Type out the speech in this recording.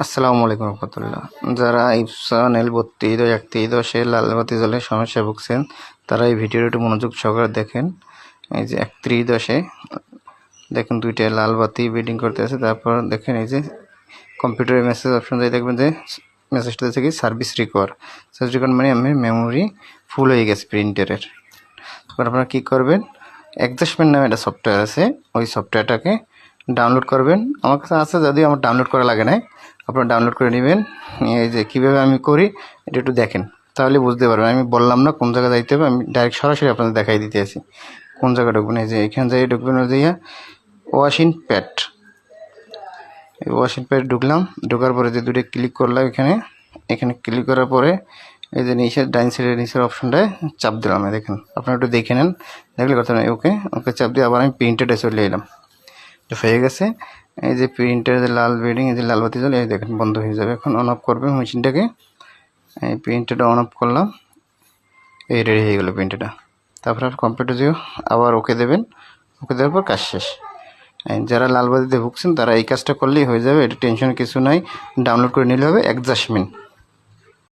আসসালামু আলাইকুম রহমতুল্লাহ। যারা ইপসন L32 লাল বাতি জ্বলে সমস্যায় ভুগছেন তারা এই ভিডিওটা একটু মনোযোগ সহকারে দেখেন। এই যে 3110 দেখুন দুইটা লাল বাতি বিডিং করতে আছে। তারপর দেখেন এই যে কম্পিউটারের মেসেজ অপশন যাই দেখবেন যে মেসেজটা আছে কি সার্ভিস রিকোয়ার মানে আমি মেমোরি ফুল হয়ে গেছে প্রিন্টারের। তখন আপনারা কী করবেন, অ্যাডজাস্টমেন্ট নামে একটা সফটওয়্যার আছে, ওই সফটওয়্যারটাকে ডাউনলোড করবেন। আমার কাছে আছে যদিও আমার ডাউনলোড করা লাগে না, আপনারা ডাউনলোড করে নেবেন। এই যে কীভাবে আমি করি এটা একটু দেখেন, তাহলে বুঝতে পারবেন। আমি বললাম না কোন জায়গায় যাইতে হবে, আমি ডাইরেক্ট সরাসরি আপনাদের দেখাই দিতে আছি কোন জায়গায় ঢুকবেন। এই যে এখানে যাই ঢুকবেন, ওই যে ওয়াশিং প্যাড, এই ওয়াশিং প্যাড ঢুকলাম। ঢোকার পরে যে দুটো ক্লিক করলাম, এখানে ক্লিক করার পরে এই যে নিচের ডাইন সাইডের নিচের অপশনটায় চাপ দিলাম। দেখেন, আপনারা একটু দেখে নেন, দেখলে কথা নেই। ওকে চাপ দিয়ে আবার আমি প্রিন্টারটা চলে এলাম, হয়ে গেছে। এই যে প্রিন্টার যে লাল বিডিং, এই যে লাল বাতি জ্বলে, এই দেখেন বন্ধ হয়ে যাবে। এখন অন অফ করবেন মেশিনটাকে। এই প্রিন্টারটা অন অফ করলাম, এই রেডি হয়ে গেল প্রিন্টারটা। তারপর কম্পিউটার দিয়েও আবার ওকে দেবেন, ওকে দেওয়ার পর কাজ শেষ। যারা লাল বাতিতে ভুগছেন তারা এই কাজটা করলেই হয়ে যাবে, এটা টেনশন কিছু নাই, ডাউনলোড করে নিলে হবে অ্যাডজাস্টমেন্ট।